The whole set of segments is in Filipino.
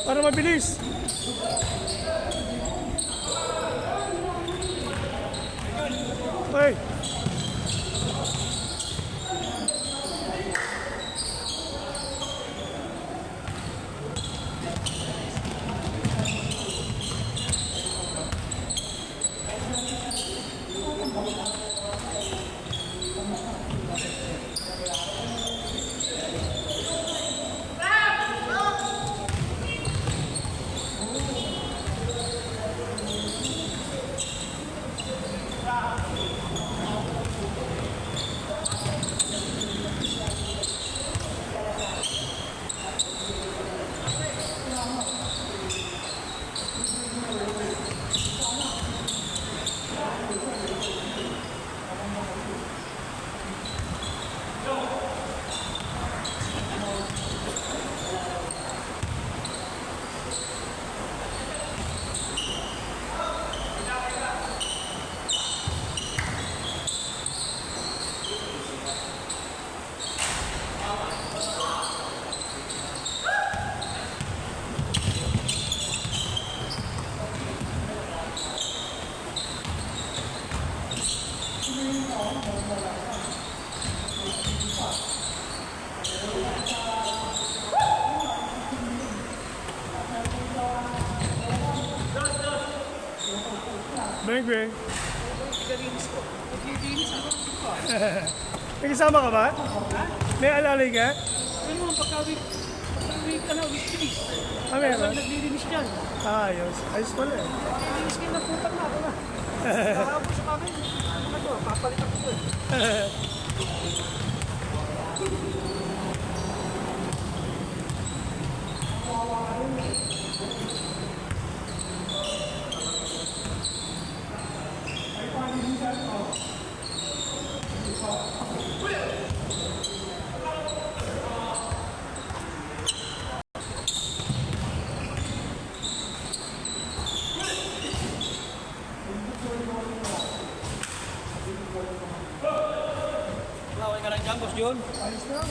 Para mabilis. Hey. Beng, beng. May kasama ka ba? May alalay ka? Ano mo, pagka-week ka na, week 3. Meron? Naglilinis dyan. Ayos. Ayos pala eh. Naglilinis kayo ng putang na ako na. Nakapos sa kami. Ano to, papalit ako to eh. Laway ka lang dyan, Boss John. Ayos na.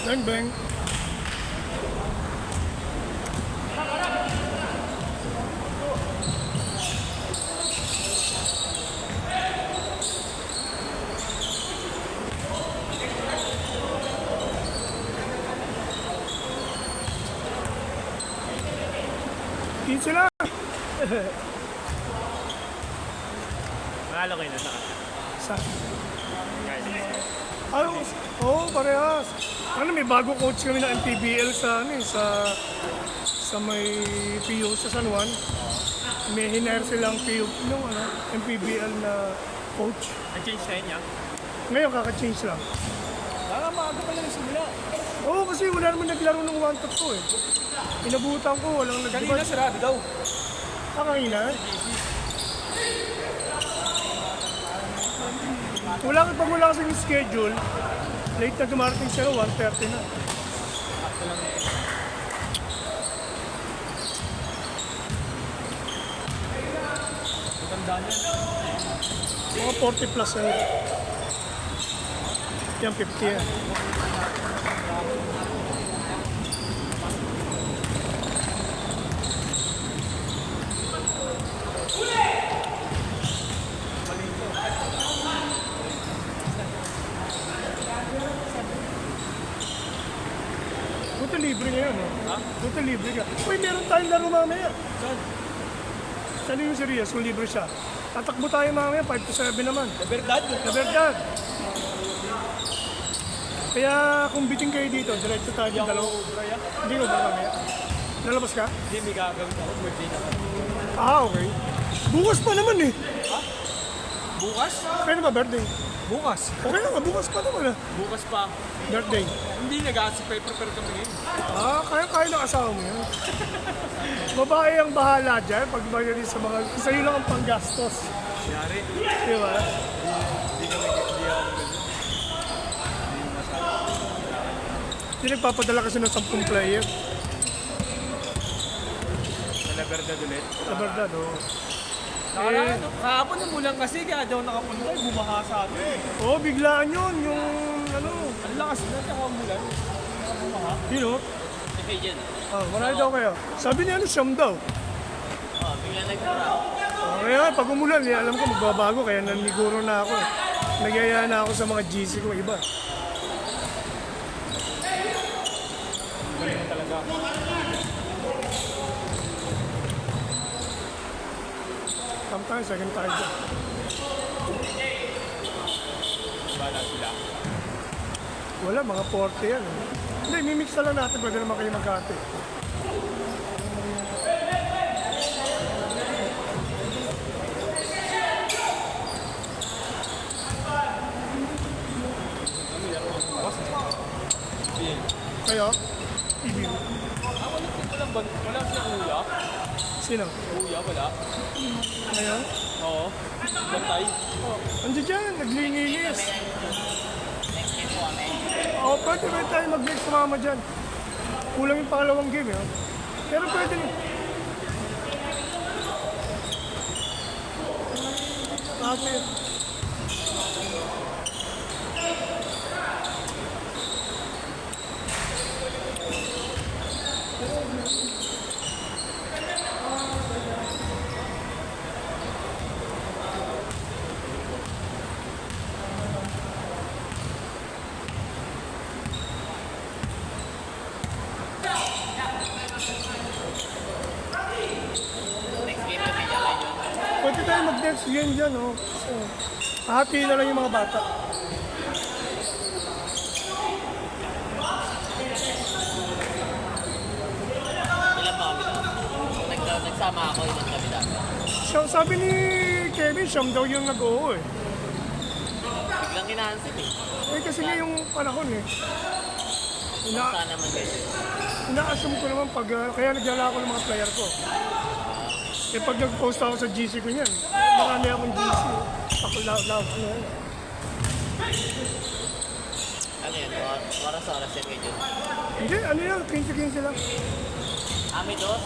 Bang bang. Pizza lang. Mahalo kayo na sa Sa Ay, oo, parehas. Ano, may bago coach kami na MPBL sa ano, sa may PO sa San Juan. May hiner silang PO nung ano, MPBL na coach. Nag-change na niya? Ngayon kaka-change lang. Baka maaga pa lang simula. Oo, kasi wala naman naglaro ng one top ko eh. Inabutan ko, walang Kanina nag-divide. sarado daw. Kanina? Wala pag wala kasing schedule, late na dumarating sila, 1:30 na. Tandaan yan. Mga 40 plus na yun. Yan, 50 yan. Buti libre ngayon, no? Ha? Buti libre ka. Uy, meron tayong laro mamaya. Saan? Saan yung serious kung libre siya? Tatakbo tayo mamaya, 5 to 7 naman. The verdad? Na verdad. Kaya kung biting kayo dito, diretso tayo Hindi ng ako dalawa. ubra yan. Hindi ko ba mamaya? Lalabas ka? Hindi, may gagawin ako. Birthday na. Ah, okay. Bukas pa naman eh. Bukas? Kaya ba birthday? Bukas. Okay na nga, bukas pa naman ah. Bukas pa. Birthday. Hindi, nag-aasipay prepare kami ngayon. Ah, kaya ng asawa mo yun. Babae ang bahala dyan pag magaling sa mga... Sa'yo lang ang panggastos. Yari. Di ba? Hindi kami, hindi ako ganun. Hindi nagpapadala kasi ng 10 player. Sa La Verdad ulit. Sa verdad, oh. Nakaraan, kahapon na mulang kasi kaya daw nakapunta, bumaha sa atin. Oo, biglaan yun. Yung ano, Ang lakas na, tsaka mulan. Bumaha. you know. Kay Jen. Marami daw kayo. Sabi niya ano, siyam daw. Oh, bigla nagpura. Kaya pag umulan, alam ko magbabago. Kaya naniguro na ako. Nagyaya na ako sa mga GC ko iba. Galing mo talaga. Sometimes, second time dyan. Bala sila. Wala, mga 40 yan. Hindi, mimix na lang natin. Pwede naman kayo magkate. Kayo? TV. Wala sila kuya. Sino? Kuya, wala. Ngayon? Oo. Bantay. Andiyan dyan, naglilinis. Oo, pwede tayo mag-mix sumama dyan. Kulang yung pangalawang game, eh. Pero pwede rin. Ate. Next game na bigyan kayo. Pwede tayo mag-next game dyan, oh. So, hati na lang yung mga bata. Ilan ba kami doon? Nagsama ako, ilan kami dati. So, sabi ni Kevin, siyam daw yung nag-oo, eh. Biglang kinahansin eh. Eh, kasi nga yung panahon, eh. Basta naman kayo. Ina-assume ko naman pag, kaya nagdala ako ng mga player ko. Eh, pag nag-post ako sa GC ko niyan, marami akong GC. Ako loud, ano yan. Ano yun? Oras-oras yan kayo dyan. Hindi, ano yan, 15-15 lang. Ami dos?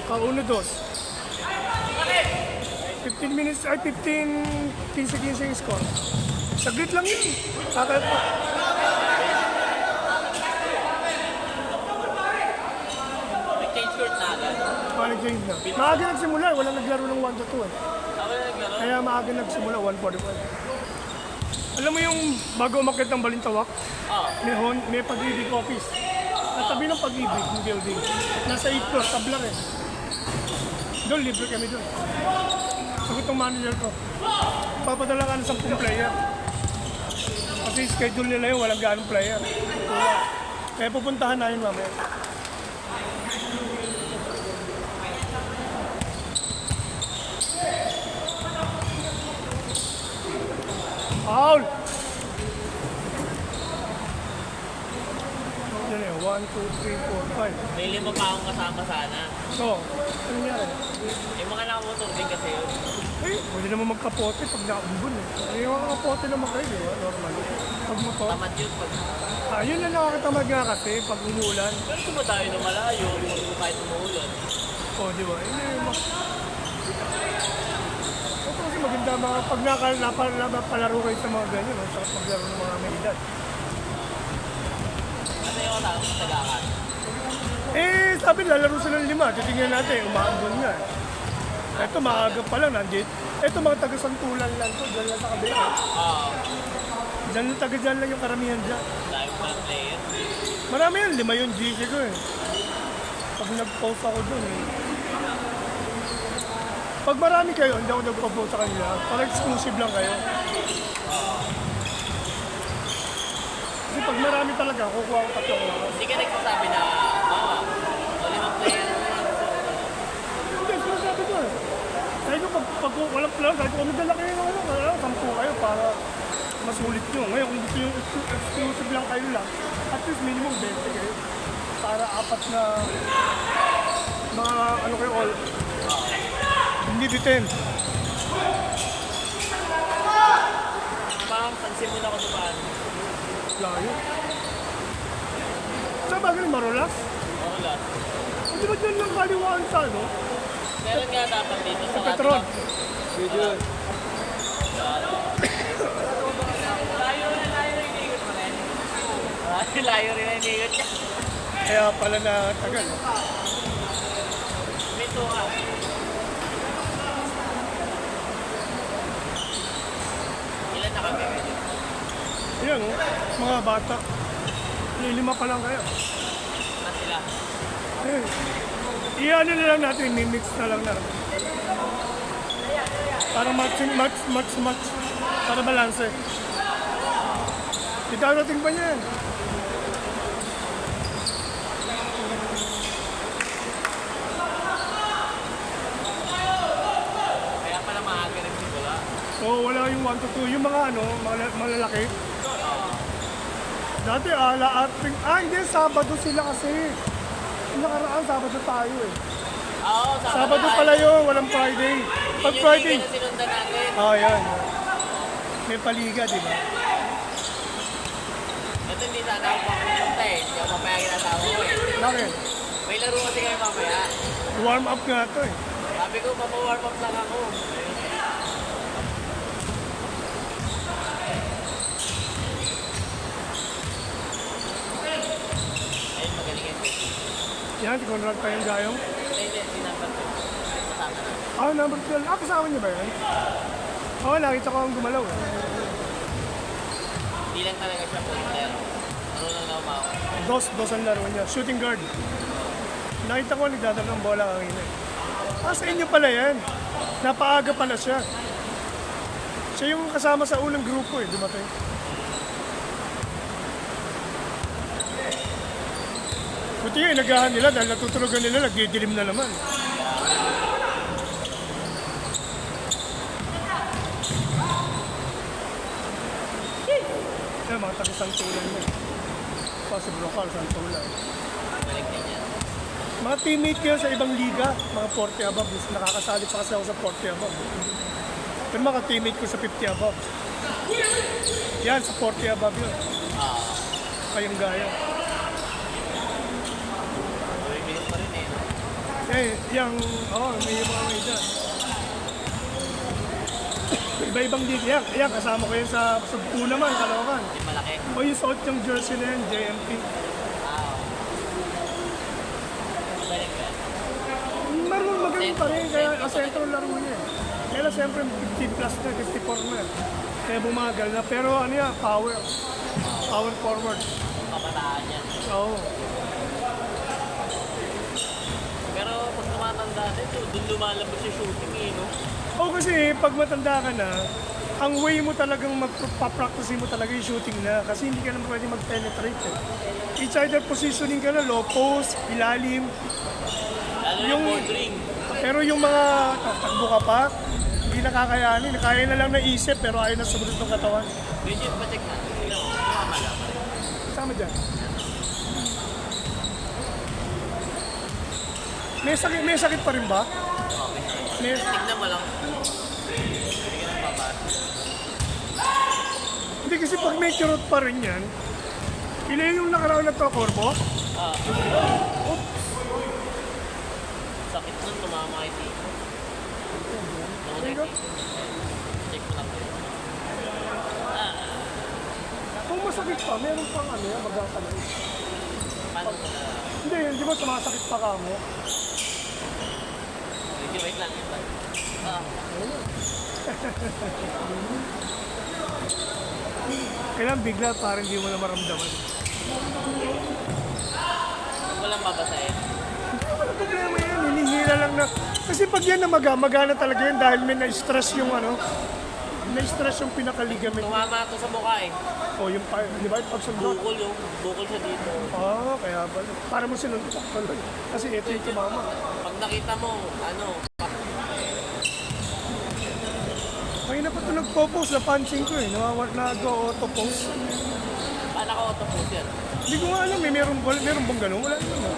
Kauno dos. 15 minutes, ay 15, 15 yung score. Saglit lang yun. Kakaya pa. Nag-change court na agad. Nag-change na. Maaga nagsimula, walang naglaro ng 1 to 2 eh. Wala naglaro. Kaya maaga nagsimula, 1:45. Alam mo yung bago umakit ng Balintawak, Oo. may pag-ibig office. At tabi ng pag-ibig yung building. Nasa 8 floor, tabla rin. Doon, libre kami doon. Sagot ng manager ko, papadala ka ng 10 player. Kasi schedule nila yun, walang ganong player. Kaya pupuntahan na yun mamaya. Foul! Yan eh, 1, 2, 3, 4, 5. May 5 pa akong kasama sana. So, ano nangyari? Yung mga nakamotor din kasi yun. Eh, pwede naman magkapote pag nakabubon eh. Eh, yung kapote naman kayo, di ba? Normal. Pag motor. Tamad yun pag... Yun na nakakatamad nga kasi pag umuulan. Pero tumatayo na malayo, kahit umuulan. Oh, di ba? Hindi, Ito kasi maganda mga pag napalaro kayo sa mga ganyan, no? Sa paglaro ng mga may edad. Kasi yung tapos tagakan. Eh, sabi lalaro sila ng 5. Titingnan natin, umaambon nga. Ito, maaga pa lang, nandito. Ito, mga taga-santulan lang to, dyan lang sa kabila. Oo. Taga-dyan lang yung karamihan dyan. Dahil pa player. Marami yan, 5 yung GC ko eh. Pag nag-post ako dun eh. Pag marami kayo, hindi ako nag-post sa kanila. Pag exclusive lang kayo. Kasi pag marami talaga, kukuha ko 3 oras. Hindi ka nagsasabi na, o 5 player na lang. Hindi, sinasabi ko eh. Sabi ko, pag walang plan, sabi ko, magdala kayo ng 10 kayo para masulit nyo. Ngayon, kung gusto yung exclusive lang kayo lang, at least minimum 20 kayo. Para 4 na mga ano kayo all. Hindi bitin. Parang pansin mo na ako dumaan. Layo. Saan ba ganun, Marolas? Oo lang. Hindi ba dyan lang kaliwaan sa ano? Meron nga dapat dito sa Petron. Video. Layo rin ang inigot niya. Kaya pala na tagal. May tuka. Ilan na kami? Ayan o, mga bata. 5 pa lang kayo. Na sila. Eh, iyan na lang natin, mimix na lang natin. Para match. Para balanse. Itarating pa niya. Kaya pala maaga nagsimula. So wala yung 1 to 2. Yung mga ano, malalaki. Dati hindi, Sabado sila kasi. Yung nakaraan, Sabado tayo eh. Oo, Sabado pala yun, walang Friday. Pag Friday, Yun yung sinundan natin. yan. May paliga, di ba? Ito hindi sana ako pupunta eh. Hindi ako papayagin ang tao ko eh. Bakit? May laro kasi kayo mamaya. Warm up nga to eh. Sabi ko, mapawarm up lang ako. Ayun, magaling yun. Yan, si Conrad pa yung gayong. Hindi, si number 2. Kasama na. Number 12. Kasama niyo ba yan? Nakita ko ang gumalaw eh. Hindi lang talaga siya player. Marunong na umako. Dos ang laro niya. Shooting guard. Nakita ko nagdadala ng bola kanina eh. Sa inyo pala yan. Napaaga pala siya. Siya yung kasama sa unang grupo eh, dumating. Buti nga, inagahan nila dahil natutulogan nila, nagdidilim na naman. Yan, mga taga-santulan yan. Si Brocal, santulan. Balik din yan. Mga teammate ko yan sa ibang liga, mga 40 above. Nakakasali pa kasi ako sa 40 above. Pero mga teammate ko sa 50 above. Yan, sa 40 above yun. Kayang gaya. Bilis pa rin eh. May mga may dyan. Iba-ibang liga yan. Yan, kasama ko yun sa Subku naman, Caloocan. Hindi malaki. O yung suot yung jersey na yan, JMP. Balik ba? Marunong magaling pa rin, kaya asentro laro niya eh. Kaya lang siyempre 50 plus na, 54 na. Kaya bumagal na. Pero ano yan, power. Power forward. Kabataan yan. Oo. Pero pag tumatanda din, doon lumalabas yung shooting eh, no? O kasi pag matanda ka na, ang way mo talagang magpa-practice mo talaga yung shooting na kasi hindi ka naman pwede mag-penetrate eh. It's either positioning ka na, low post, ilalim. Lalo yung bouldering. Pero yung mga takbo ka pa, hindi nakakayanin. Kaya na lang naisip pero ayaw na sumunod ng katawan. Medyo pa-check natin. Tingnan mo, mamala pa rin. Sama dyan. May sakit pa rin ba? Okay. Tignan mo lang. Hindi ka nang babasa. Hindi kasi pag may kirot pa rin yan, ilan yung nakaraon na to, Corbo? Sakit nun, tumama kay Tito. There you go. Check mo lang. Kung masakit pa, meron pang ano yan, magkakalit. Paano mo na? Hindi, di ba sumasakit pa ka mo? Sige, wait lang. Kailan bigla parang hindi mo na maramdaman. Walang babasahin. Wala problema yan, hinihila lang na. Kasi pag yan na magana talaga yan dahil may na-stress yung ano, na-stress yung pinakaligament. Tumama to sa mukha eh. O yung, di ba, yung pagsundot? Bukol siya dito. Kaya pala. Para mo sinunod sa tuloy. Kasi ito yung tumama. Pag nakita mo, ano, Kaya na pa ito nagpo-post, napansin ko eh. Nag-auto-post. paano ka auto-post yan? Hindi ko nga alam eh, meron bang ganun? Wala naman.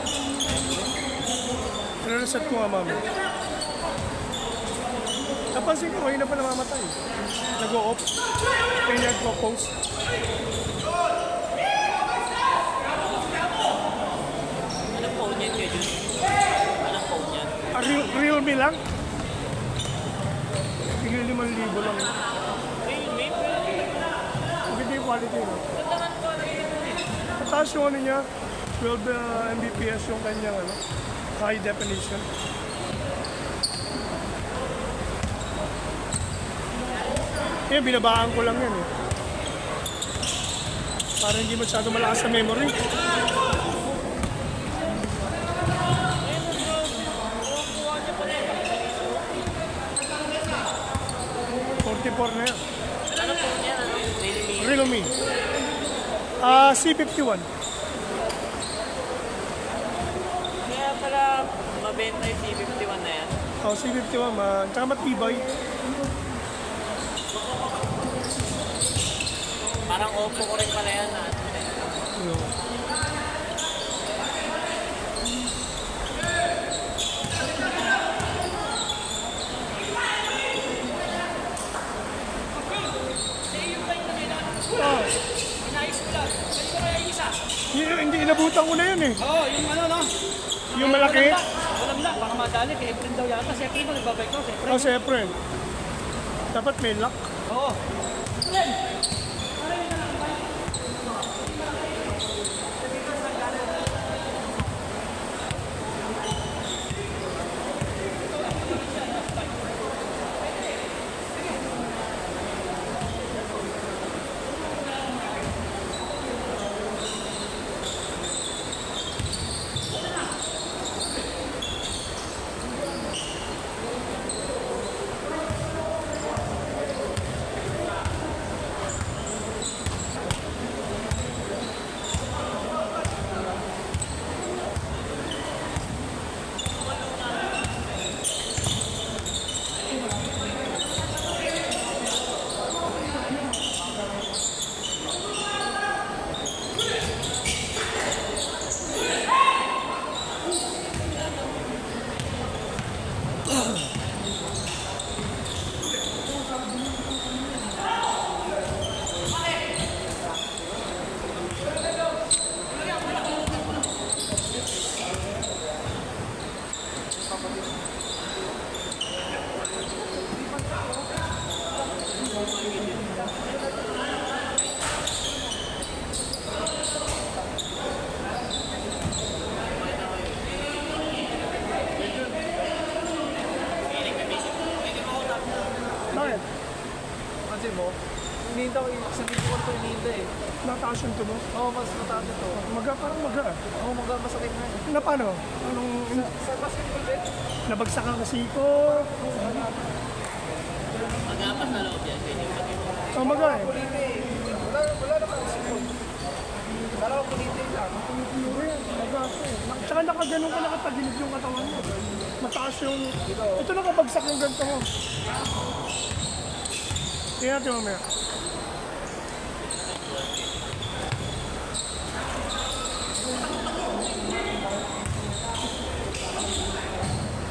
Reset ko nga mami. Napansin ko, ngayon na pa namamatay. Nag-o-off. Kaya nagpo-post. Anong phone yan kayo? Anong phone yan? Realme lang? Tigil 5,000 lang. Maganda yung quality, no? Mataas yung ano niya, 12 Mbps yung kanyang ano, high definition. Yan, binabaan ko lang yan eh. Para hindi masyado malakas sa memory. Na yan. Ano phone yan? Ano? Realme. Realme? C51. Kaya pala mabenta yung C51 na yan. C51 man. Tsaka matibay. Parang Oppo ko rin pala yan. Hindi inabutan ko na yun eh. Oo, yung ano, no? Yung malaki. Walang la, baka madali. Kay Efren daw yata. Si Efren mo, nagbabike ko. Si Efren. Si Efren. Dapat may lock. Oo. Bakit? Pansin mo, hinihintay ko, sa video ko ito hinihintay eh. Nataas yung tumo. Oo, mas mataas ito. Parang maga. Oo, masakit na eh. Na paano? Anong... Sa basketball din. Nabagsak ang kasiko. Magapas na loob yan. Pwede yung pag-ibo. Maga eh. Kulite eh. Wala naman kasi. Dalawa kulite lang. Maga eh. Tsaka nakaganon ka, nakatagilid yung katawan mo. Mataas yung... Ito nakabagsak yung ganito mo. Tingnan natin mamaya.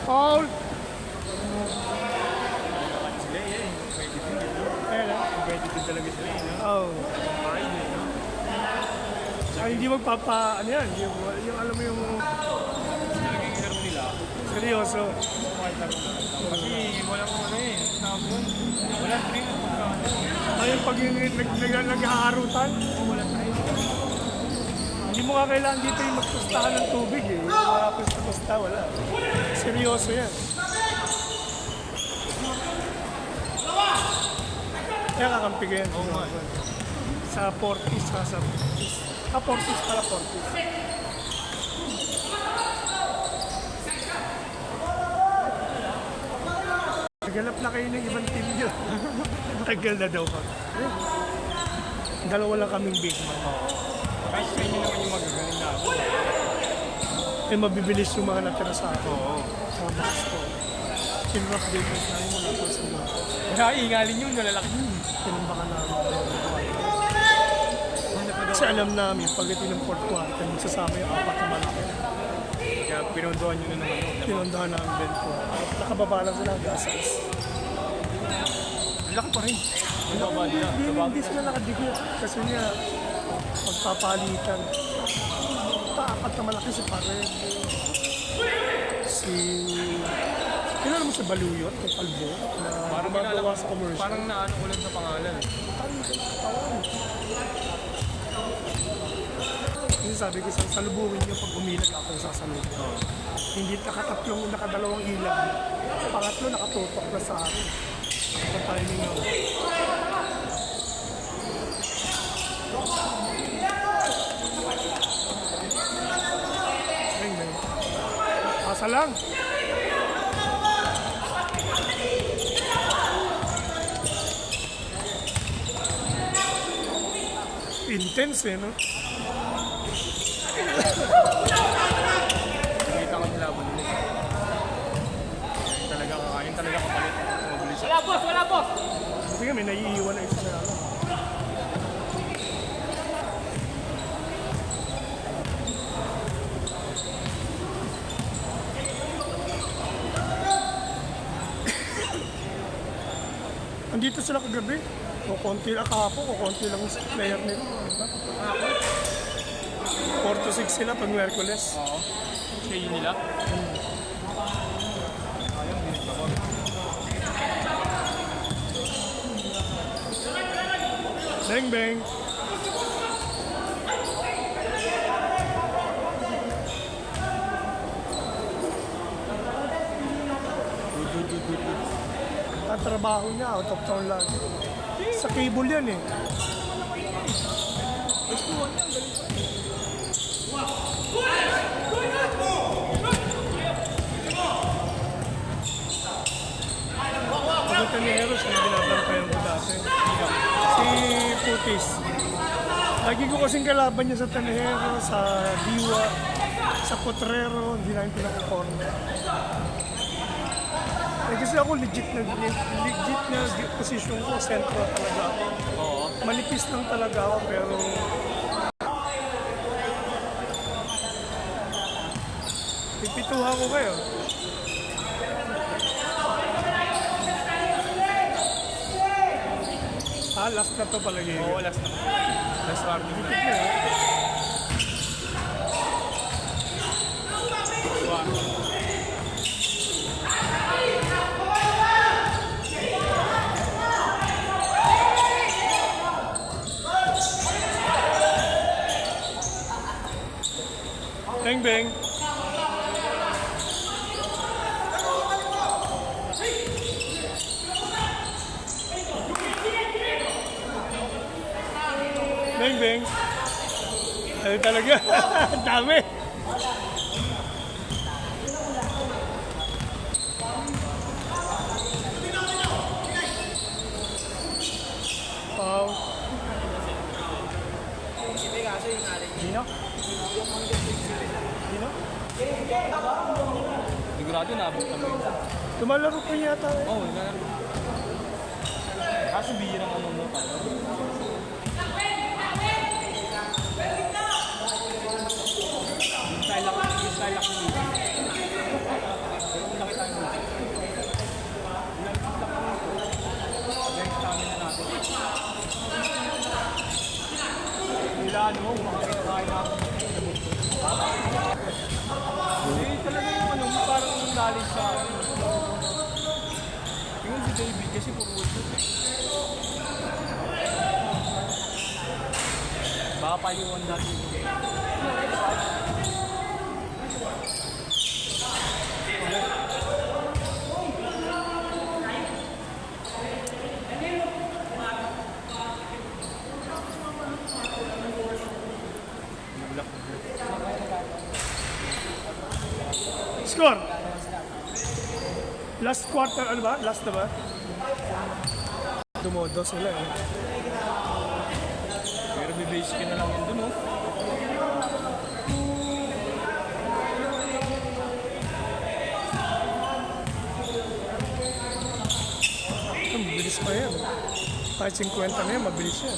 Paul! Ayan ah. Competitive talaga sila eh, no? Oo. Fine eh, no? Ay, hindi magpapa... Ano yan? Yung alam mo yung... Naging laro nila. Kasi Seryoso. Kasi walang ano eh. Tapon. Walang train at pagkano. Ayun, pag yung naghaharutan, Walang train. hindi mo nga kailangan dito yung magpustahan ng tubig eh. Yung mga pusta-pusta, wala. Seryoso yan. Kaya kakampi ko yan. Sa Portis, sa Portis. Portis pala, Portis. Nagalap na kayo ng ibang team nyo. Tagal na daw pa. Dalawa lang kaming big man. Kahit sa inyo naman yung magagaling na ako. Eh, mabibilis yung mga natira sa akin. Oo. Sa box ko. Kinrap din yung namin mula po sa mga. Kaya ingalin yun, nalalaki yun. Tinambakan namin. Kasi alam namin, pagdating ng fourth quarter, magsasama yung apat na malaki. Kaya pinunduan nyo na naman. Tinundahan namin Ben ko. Nakababa lang sila hanggang asas. Laki pa rin. Nababa nila. Hindi sila nakadikit. Kasi nga, pagpapalitan. Apat na malaki si Pared. Kilala mo si Baluyot, o Kalbo, na Parang gumagawa kinala- sa commercial. Parang naano ko lang sa pangalan. Kasi sabi ko, salubungin niyo pag umilag ako sa sasalubong. Hindi nakadalawang ilag. Pangatlo, nakatutok na sa akin. Sa timing yun. Ayun. Pasa lang. Intense eh, no? Nakita ko nila ba nila. Talaga kakain, talaga kapalit. Mabilis. Wala boss! Wala boss! Kasi nga may naiiwan na isa na ano. Andito sila kagabi. O konti lang kahapon, o konti lang yung player nila. Diba? 4 to 6 sila pag Merkules. Oo. Siya yun nila. Ayun, binit ako. Bang bang! Ang trabaho niya, out of town lagi. Sa cable yan eh. Pagpunta ni Heros, yung binabantayan ko dati. Si Putis. Lagi ko kasing kalaban niya sa Tanihero, sa Diwa, sa Potrero, hindi namin pinakukorna. Eh, kasi ako legit na position ko, sentro talaga ako. Oo. Manipis lang talaga ako, pero pipituhan ko kayo. Last na to palagi. Oo, last na. Last warning na. Wow. Bang bang. Bang bang. Ay talaga. Ang dami. Wow. Dino? Dino? Sigurado naabot kami yun. Tumalaro pa yata eh. Oo, nalaro. Kaso bihirang ano mo pa. Yung style ako nito. Laki tayo nito. Yung stamina natin. Nila ano, makakita natin. Eh, talaga yung ano, parang knowledge sa akin. Tingnan si David kasi puro shoot eh. Baka paliwan natin yung game. Score! Last quarter, ano ba? Last na ba? Dumodo sila eh. Pero bibase ka na lang yun dun, oh. Mabilis pa yan. Kahit 50 na yan, mabilis yan.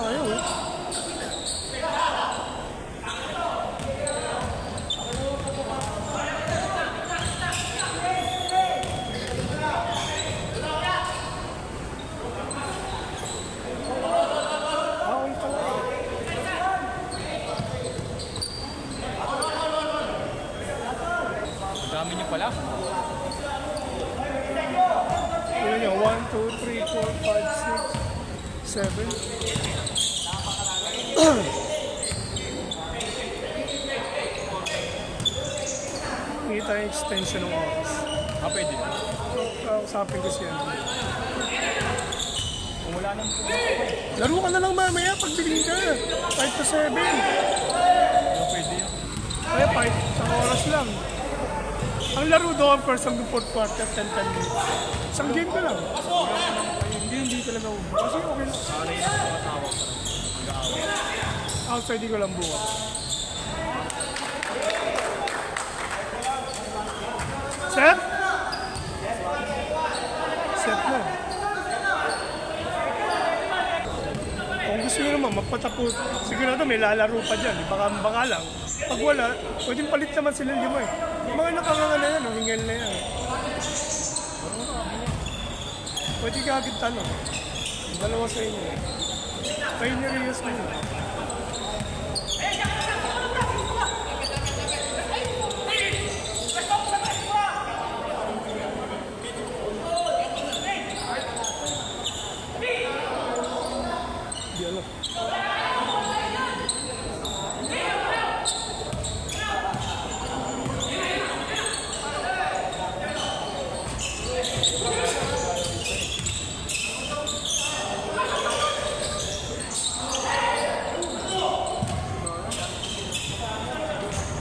Ayaw eh. Awal pala. Ang dami niyo pala. Yun yung 1, 2, 3, 4, 5, 6, 7. Kita yung extension ng office. Ah, pwede. Kausapin ko siya. Kung wala nang Laro ka na lang mamaya pag biling ka. 5 to 7. pwede yun. Kaya 5, sa oras lang. Ang laro doon, first hanggang fourth quarter, 10 minutes. Isang game ka lang. Hindi talaga ubo. Kasi okay lang. Sanay na mga tawag ka lang. Mag-aaway. Outside ko lang bukas. Set? Set na. Kung gusto nyo naman magpatapos, sigurado may lalaro pa dyan. Baka lang. Pag wala, pwedeng palit naman sila lima eh. Yung mga nakanganga na yan, hingal na yan. Pwede ka agad tanong. Dalawa sa inyo. Kayo ni Rios na yun. Di alam.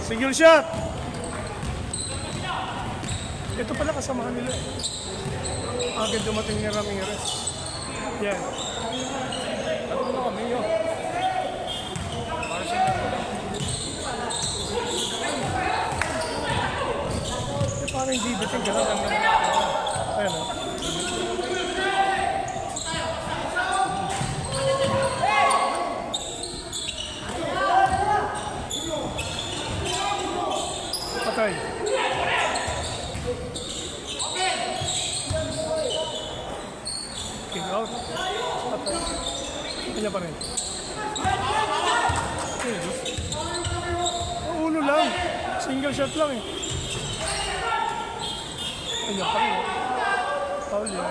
Single shot! Ito pala kasamahan nila eh. Agad dumating ni Ramirez. Yan. Ano na kami yun? Para siya na Parang hindi biting ka lang. Ayan o. Patay. Kick out. Patay. Kanya pa rin. Ulo lang. Single shot lang eh. Kanya pa rin. Foul yan.